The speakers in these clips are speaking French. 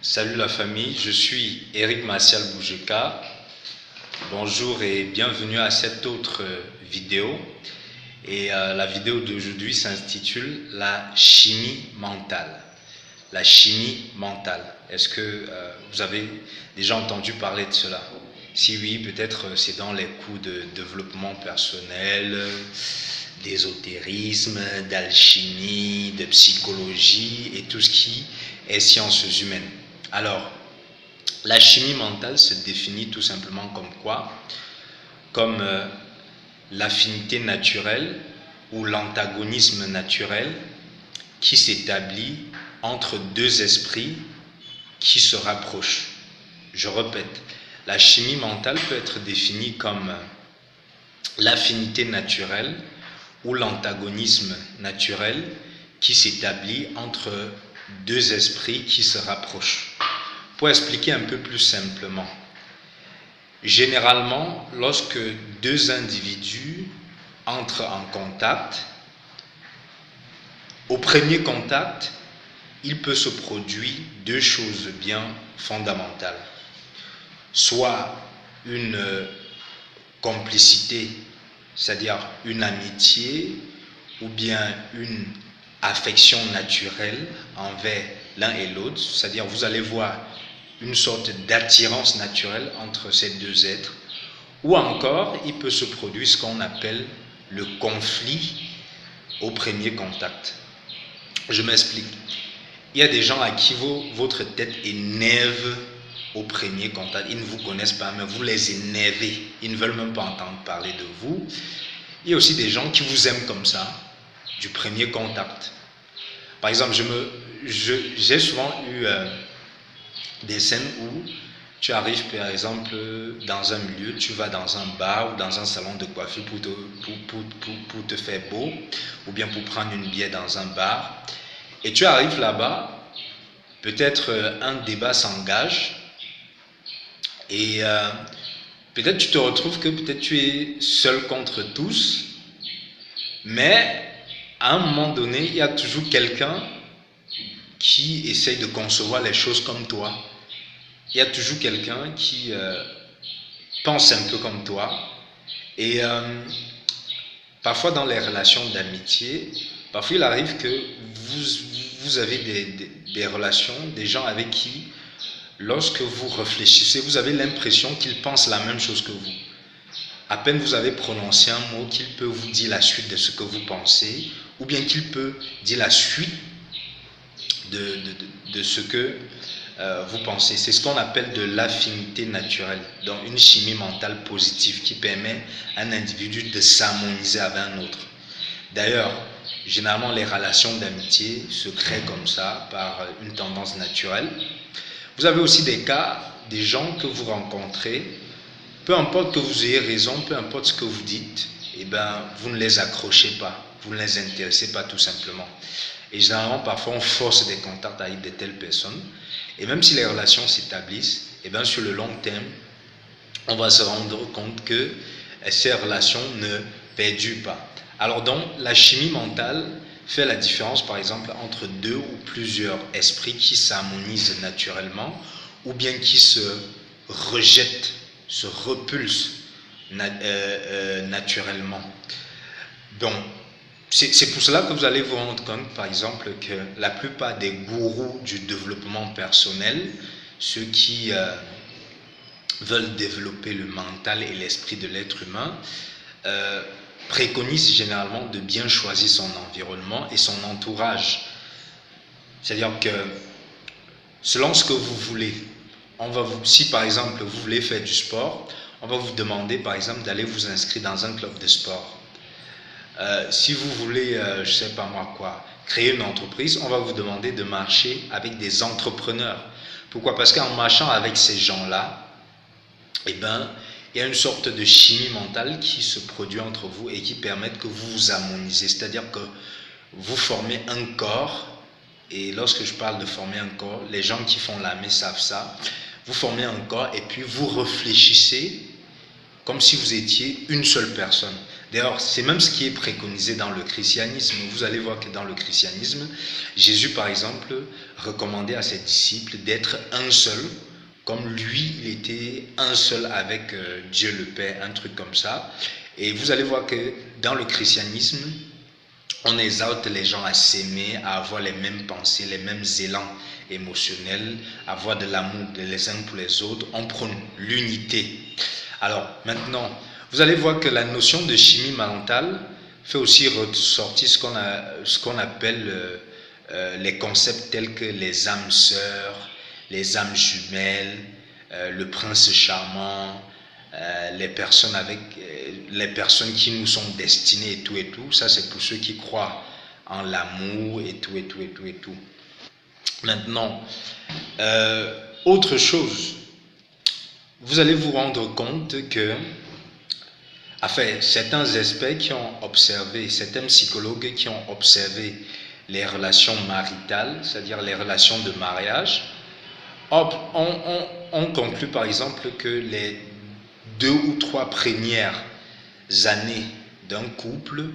Salut la famille, je suis Eric Martial Boujeka. Bonjour et bienvenue à cette autre vidéo. La vidéo d'aujourd'hui s'intitule La chimie mentale. La chimie mentale. Est-ce que vous avez déjà entendu parler de cela? Si oui, peut-être c'est dans les cours de développement personnel, d'ésotérisme, d'alchimie, de psychologie et tout ce qui est sciences humaines. Alors, la chimie mentale se définit tout simplement comme quoi? Comme l'affinité naturelle ou l'antagonisme naturel qui s'établit entre deux esprits qui se rapprochent. Je répète, la chimie mentale peut être définie comme l'affinité naturelle ou l'antagonisme naturel qui s'établit entre deux esprits qui se rapprochent. Pour expliquer un peu plus simplement, généralement, lorsque deux individus entrent en contact, au premier contact, il peut se produire deux choses bien fondamentales. Soit une complicité, c'est-à-dire une amitié, ou bien une affection naturelle envers l'un et l'autre, c'est-à-dire vous allez voir une sorte d'attirance naturelle entre ces deux êtres, ou encore il peut se produire ce qu'on appelle le conflit au premier contact. Je m'explique. Il y a des gens à qui votre tête énerve au premier contact. Ils ne vous connaissent pas, mais vous les énervez. Ils ne veulent même pas entendre parler de vous. Il y a aussi des gens qui vous aiment comme ça, du premier contact. Par exemple, j'ai souvent eu des scènes où tu arrives par exemple dans un milieu, tu vas dans un bar ou dans un salon de coiffure pour te faire beau, ou bien pour prendre une bière dans un bar, et tu arrives là-bas, peut-être un débat s'engage, et peut-être tu te retrouves que peut-être tu es seul contre tous, mais à un moment donné, il y a toujours quelqu'un qui essaye de concevoir les choses comme toi. Il y a toujours quelqu'un qui pense un peu comme toi. Et parfois dans les relations d'amitié, parfois il arrive que vous avez des relations, des gens avec qui, lorsque vous réfléchissez, vous avez l'impression qu'ils pensent la même chose que vous. À peine vous avez prononcé un mot, qu'il peut vous dire la suite de ce que vous pensez, ou bien qu'il peut dire la suite de ce que vous pensez. C'est ce qu'on appelle de l'affinité naturelle, donc une chimie mentale positive qui permet à un individu de s'harmoniser avec un autre. D'ailleurs, généralement les relations d'amitié se créent comme ça, par une tendance naturelle. Vous avez aussi des cas, des gens que vous rencontrez, peu importe que vous ayez raison, peu importe ce que vous dites, vous ne les accrochez pas, vous ne les intéressez pas tout simplement. Et généralement, parfois, on force des contacts avec de telles personnes. Et même si les relations s'établissent, sur le long terme, on va se rendre compte que ces relations ne perdurent pas. Alors donc, la chimie mentale fait la différence, par exemple, entre deux ou plusieurs esprits qui s'harmonisent naturellement ou bien qui se rejettent, se repulsent naturellement. Donc, c'est pour cela que vous allez vous rendre compte, par exemple, que la plupart des gourous du développement personnel, ceux qui veulent développer le mental et l'esprit de l'être humain, préconisent généralement de bien choisir son environnement et son entourage. C'est-à-dire que selon ce que vous voulez, si par exemple vous voulez faire du sport, on va vous demander par exemple d'aller vous inscrire dans un club de sport. Si vous voulez, je sais pas moi quoi, créer une entreprise, on va vous demander de marcher avec des entrepreneurs. Pourquoi? Parce qu'en marchant avec ces gens-là, il y a une sorte de chimie mentale qui se produit entre vous et qui permet que vous vous harmonisez. C'est-à-dire que vous formez un corps, et lorsque je parle de former un corps, les gens qui font l'armée savent ça. Vous formez un corps et puis vous réfléchissez comme si vous étiez une seule personne. D'ailleurs, c'est même ce qui est préconisé dans le christianisme. Vous allez voir que dans le christianisme, Jésus, par exemple, recommandait à ses disciples d'être un seul, comme lui, il était un seul avec Dieu le Père, un truc comme ça. Et vous allez voir que dans le christianisme, on exalte les gens à s'aimer, à avoir les mêmes pensées, les mêmes élans émotionnels, à avoir de l'amour les uns pour les autres. On prône l'unité. Alors maintenant, vous allez voir que la notion de chimie mentale fait aussi ressortir ce qu'on appelle les concepts tels que les âmes sœurs, les âmes jumelles, le prince charmant, les personnes qui nous sont destinées et tout et tout. Ça, c'est pour ceux qui croient en l'amour et tout et tout et tout et tout. Maintenant, autre chose, vous allez vous rendre compte que, enfin, certains experts qui ont observé, certains psychologues qui ont observé les relations maritales, c'est-à-dire les relations de mariage, on conclut par exemple que les 2 ou 3 premières années d'un couple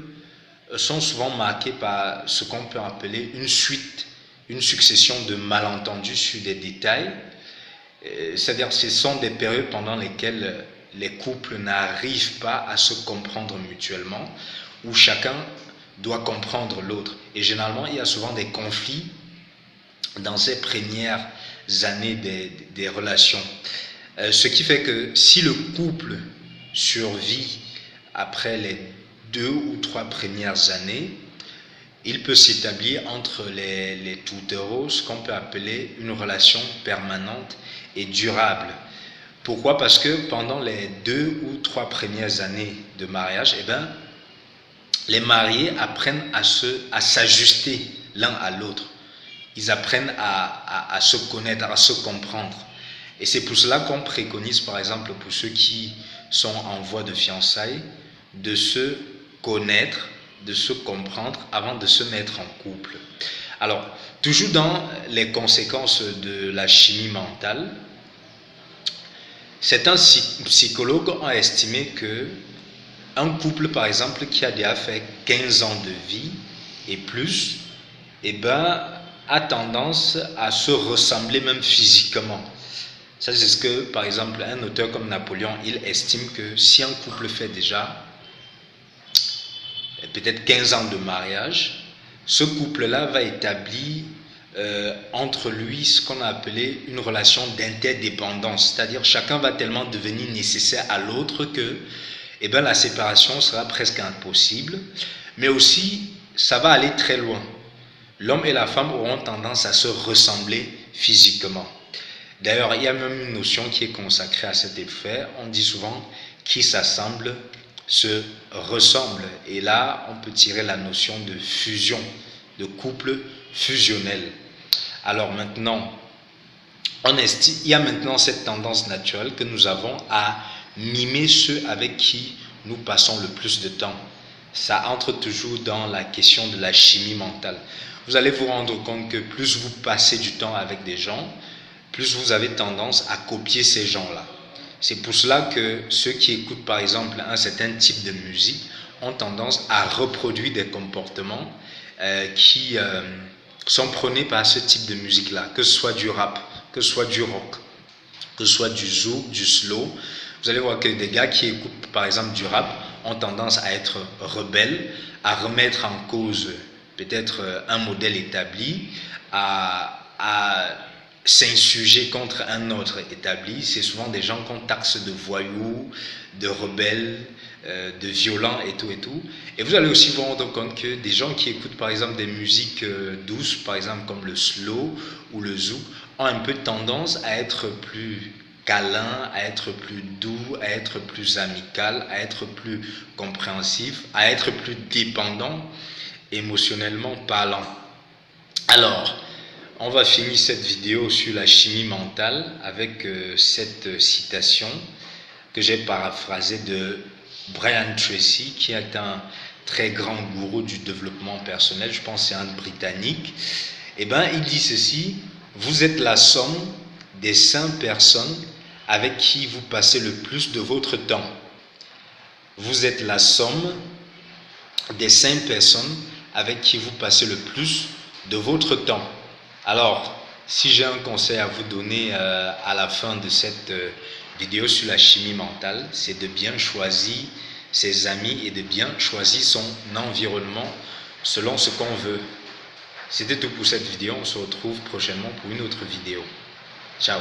sont souvent marquées par ce qu'on peut appeler une succession de malentendus sur des détails. C'est-à-dire ce sont des périodes pendant lesquelles les couples n'arrivent pas à se comprendre mutuellement, où chacun doit comprendre l'autre. Et généralement, il y a souvent des conflits dans ces premières années des relations. Ce qui fait que si le couple survit après les 2 ou 3 premières années, il peut s'établir entre les tourtereaux ce qu'on peut appeler une relation permanente et durable. Pourquoi? Parce que pendant les 2 ou 3 premières années de mariage, les mariés apprennent à s'ajuster l'un à l'autre. Ils apprennent à se connaître, à se comprendre. Et c'est pour cela qu'on préconise, par exemple, pour ceux qui sont en voie de fiançailles, de se connaître, de se comprendre avant de se mettre en couple. Alors, toujours dans les conséquences de la chimie mentale, certains psychologues ont estimé que un couple, par exemple, qui a déjà fait 15 ans de vie et plus, a tendance à se ressembler même physiquement. Ça, c'est ce que, par exemple, un auteur comme Napoléon, il estime que si un couple fait déjà peut-être 15 ans de mariage, ce couple-là va établir entre lui ce qu'on a appelé une relation d'interdépendance. C'est-à-dire chacun va tellement devenir nécessaire à l'autre que la séparation sera presque impossible. Mais aussi, ça va aller très loin. L'homme et la femme auront tendance à se ressembler physiquement. D'ailleurs, il y a même une notion qui est consacrée à cet effet. On dit souvent qui s'assemble se ressemble. Et là, on peut tirer la notion de fusion, de couple fusionnel. Alors maintenant, il y a maintenant cette tendance naturelle que nous avons à mimer ceux avec qui nous passons le plus de temps. Ça entre toujours dans la question de la chimie mentale. Vous allez vous rendre compte que plus vous passez du temps avec des gens, plus vous avez tendance à copier ces gens-là. C'est pour cela que ceux qui écoutent par exemple un certain type de musique ont tendance à reproduire des comportements qui sont prônés par ce type de musique-là, que ce soit du rap, que ce soit du rock, que ce soit du zouk, du slow. Vous allez voir que des gars qui écoutent par exemple du rap ont tendance à être rebelles, à remettre en cause peut-être un modèle établi, à s'insurger contre un autre établi. C'est souvent des gens qu'on taxe de voyous, de rebelles, de violents et tout et tout. Et vous allez aussi vous rendre compte que des gens qui écoutent par exemple des musiques douces, par exemple comme le slow ou le zouk, ont un peu tendance à être plus câlin, à être plus doux, à être plus amical, à être plus compréhensif, à être plus dépendant émotionnellement parlant. Alors, on va finir cette vidéo sur la chimie mentale avec cette citation que j'ai paraphrasée de Brian Tracy, qui est un très grand gourou du développement personnel, je pense que c'est un Britannique. Il dit ceci: vous êtes la somme des 5 personnes avec qui vous passez le plus de votre temps. Vous êtes la somme des 5 personnes avec qui vous passez le plus de votre temps. Alors, si j'ai un conseil à vous donner à la fin de cette vidéo sur la chimie mentale, c'est de bien choisir ses amis et de bien choisir son environnement selon ce qu'on veut. C'était tout pour cette vidéo. On se retrouve prochainement pour une autre vidéo. Ciao.